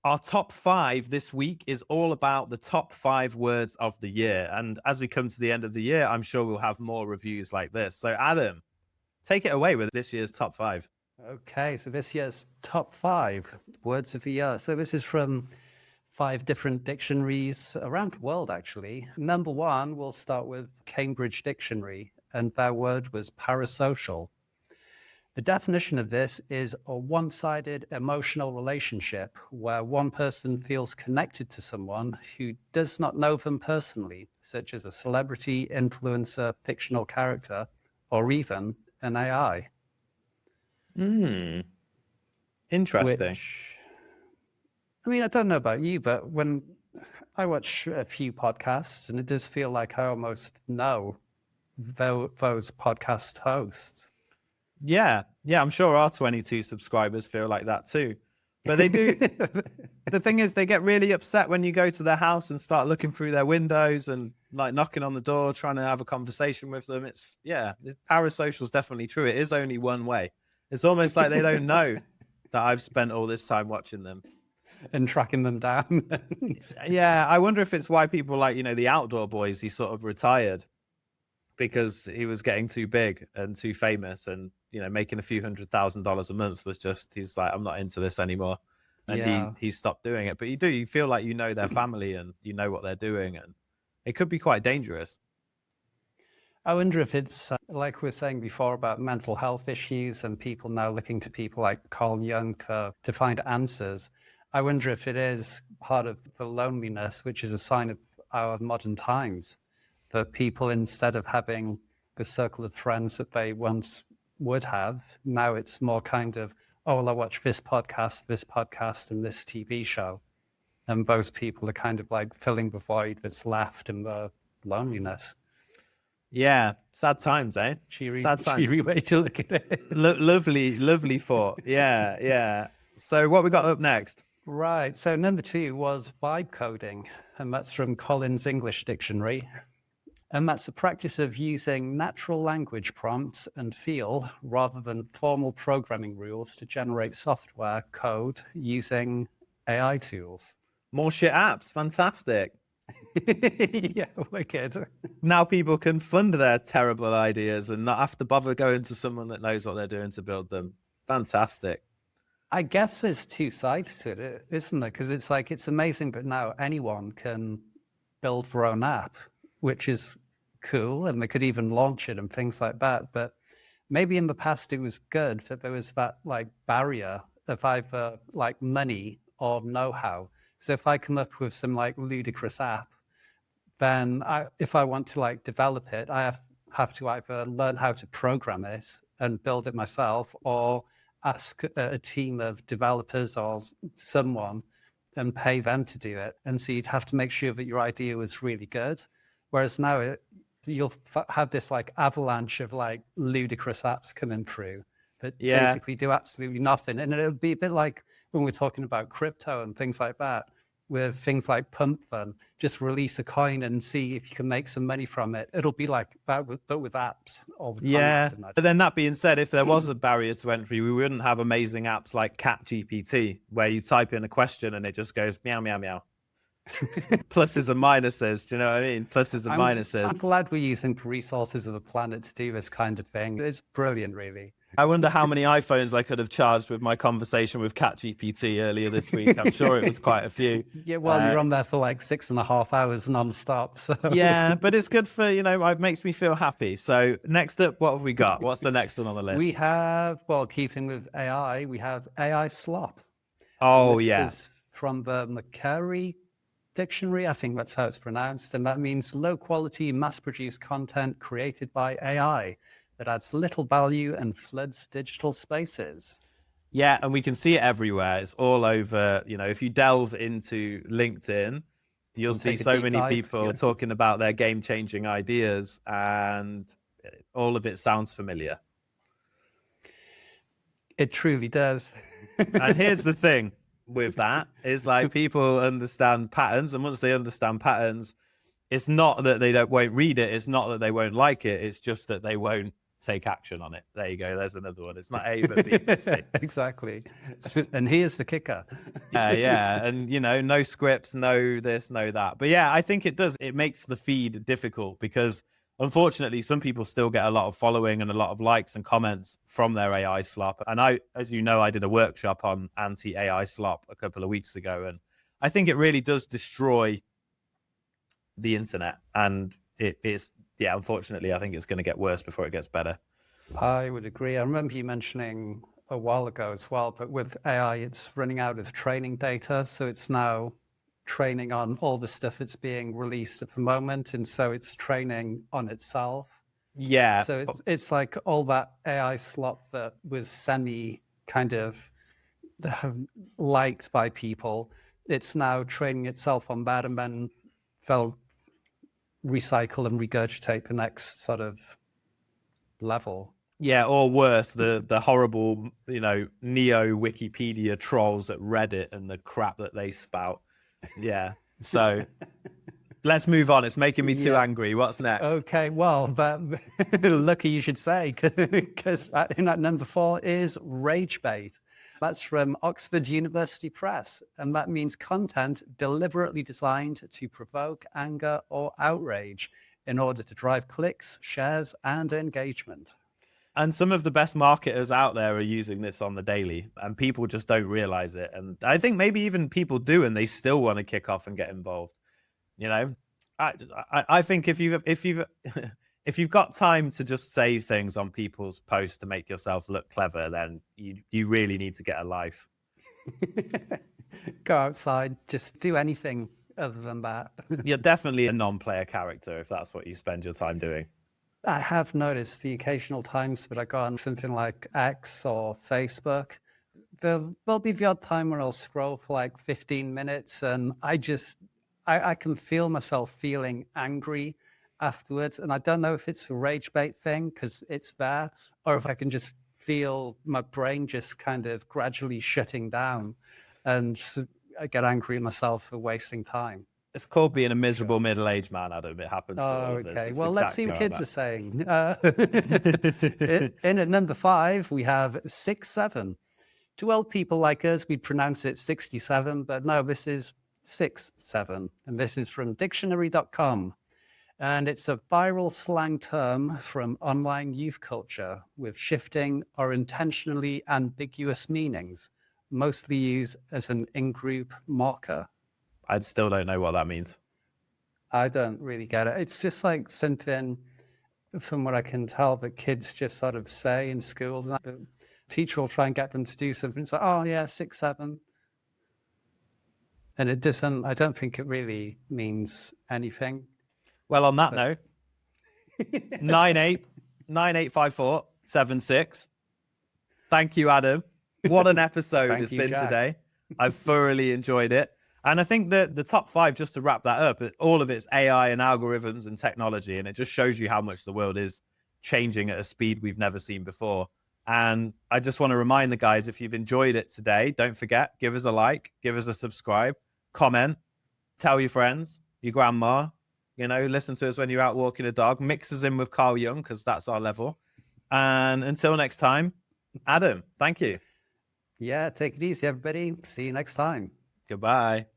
Our top five this week is all about the top 5 words of the year. And as we come to the end of the year, I'm sure we'll have more reviews like this. So, Adam, take it away with this year's top five. Okay, so this year's top 5 words of the year. So this is from 5 different dictionaries around the world, actually. Number 1, we'll start with Cambridge Dictionary, and their word was parasocial. The definition of this is a one-sided emotional relationship where one person feels connected to someone who does not know them personally, such as a celebrity, influencer, fictional character, or even an AI. Interesting. Which, I mean, I don't know about you, but when I watch a few podcasts, and it does feel like I almost know those podcast hosts. Yeah. Yeah. I'm sure our 22 subscribers feel like that too. But they do. The thing is, they get really upset when you go to their house and start looking through their windows and like knocking on the door, trying to have a conversation with them. Parasocial is definitely true. It is only one way. It's almost like they don't know that I've spent all this time watching them and tracking them down. Yeah, I wonder if it's why people like, the Outdoor Boys, he sort of retired because he was getting too big and too famous and, making a few $100,000 a month was just, he's like, I'm not into this anymore. And Yeah. he stopped doing it. But you feel like you know their family and you know what they're doing. And it could be quite dangerous. I wonder if it's like we were saying before about mental health issues and people now looking to people like Carl Jung to find answers. I wonder if it is part of the loneliness, which is a sign of our modern times, for people, instead of having the circle of friends that they once would have, now it's more kind of, oh, well, I watch this podcast, and this TV show. And those people are kind of like filling the void that's left in the loneliness. Yeah, sad times, eh? Sad times. Cheery way to look at it. Lovely thought. Yeah. So what we got up next? Right. So number 2 was vibe coding, and that's from Collins English Dictionary. And that's a practice of using natural language prompts and feel rather than formal programming rules to generate software code using AI tools. More shit apps. Fantastic. Yeah, wicked. Now people can fund their terrible ideas and not have to bother going to someone that knows what they're doing to build them. Fantastic. I guess there's 2 sides to it, isn't there? Because it's like, it's amazing, but now anyone can build their own app, which is cool, and they could even launch it and things like that. But maybe in the past it was good that there was that like barrier of either like money or know-how. So if I come up with some like ludicrous app, then if I want to like develop it, I have to either learn how to program it and build it myself, or ask a team of developers or someone and pay them to do it. And so you'd have to make sure that your idea was really good. Whereas now you'll have this like avalanche of like ludicrous apps coming through that basically do absolutely nothing. And it'll be a bit like when we're talking about crypto and things like that, with things like Pump Fun, just release a coin and see if you can make some money from it. It'll be like that, but with apps all the time. Yeah, but then that being said, if there was a barrier to entry, we wouldn't have amazing apps like ChatGPT, where you type in a question and it just goes meow, meow, meow. Pluses and minuses, do you know what I mean? Pluses and minuses. I'm glad we're using the resources of the planet to do this kind of thing. It's brilliant, really. I wonder how many iPhones I could have charged with my conversation with ChatGPT earlier this week. I'm sure it was quite a few. Yeah, well, you're on there for like 6.5 hours non-stop. So. Yeah, but it's good for, it makes me feel happy. So next up, what have we got? What's the next one on the list? We have, keeping with AI, we have AI Slop. Oh, This is from the Macquarie Dictionary. I think that's how it's pronounced. And that means low quality, mass-produced content created by AI that adds little value and floods digital spaces. Yeah, and we can see it everywhere. It's all over. If you delve into LinkedIn, you'll see so many people talking about their game-changing ideas, and all of it sounds familiar. It truly does. And here's the thing with that, is like people understand patterns, and once they understand patterns, it's not that they won't read it, it's not that they won't like it, it's just that they won't take action on it. There you go. There's another one. It's not A, but B. It's C. Exactly. And here's the kicker. Yeah. And, no scripts, no this, no that. But yeah, I think it makes the feed difficult because unfortunately, some people still get a lot of following and a lot of likes and comments from their AI slop. And as you know, I did a workshop on anti-AI slop a couple of weeks ago. And I think it really does destroy the internet. And unfortunately, I think it's going to get worse before it gets better. I would agree. I remember you mentioning a while ago as well, but with AI, it's running out of training data. So it's now training on all the stuff that's being released at the moment. And so it's training on itself. Yeah. So it's like all that AI slop that was semi kind of liked by people. It's now training itself on that and then they'll recycle and regurgitate the next sort of level. Yeah, or worse, the horrible, neo Wikipedia trolls at Reddit and the crap that they spout. Yeah. So let's move on. It's making me too angry. What's next? Okay, well, but lucky you should say, because in at number 4 is rage bait. That's from Oxford University Press, and that means content deliberately designed to provoke anger or outrage in order to drive clicks, shares, and engagement. And some of the best marketers out there are using this on the daily, and people just don't realize it. And I think maybe even people do, and they still want to kick off and get involved. I think if you've got time to just say things on people's posts to make yourself look clever, then you really need to get a life. Go outside, just do anything other than that. You're definitely a non-player character if that's what you spend your time doing. I have noticed the occasional times that I go on something like X or Facebook, there'll be the odd time where I'll scroll for like 15 minutes and I can feel myself feeling angry afterwards. And I don't know if it's a rage bait thing because it's that, or if I can just feel my brain just kind of gradually shutting down and I get angry at myself for wasting time. It's called being a miserable middle-aged man, Adam. It happens to all of us. Okay. It's Well, let's see exactly what like kids that. are saying. In at number 5, we have 6-7. To old people like us, we'd pronounce it 67, but no, this is 6-7. And this is from dictionary.com. And it's a viral slang term from online youth culture with shifting or intentionally ambiguous meanings, mostly used as an in-group marker. I still don't know what that means. I don't really get it. It's just like something, from what I can tell, that kids just sort of say in schools. The teacher will try and get them to do something. It's like, oh yeah, 6-7. And it doesn't, I don't think it really means anything. Well, on that note, 985476. Thank you, Adam. What an episode it's been today. I've thoroughly enjoyed it. And I think that the top 5, just to wrap that up, all of it's AI and algorithms and technology. And it just shows you how much the world is changing at a speed we've never seen before. And I just want to remind the guys, if you've enjoyed it today, don't forget, give us a like, give us a subscribe, comment, tell your friends, your grandma, listen to us when you're out walking a dog, mix us in with Carl Jung, because that's our level. And until next time, Adam, thank you. Yeah, take it easy, everybody. See you next time. Goodbye.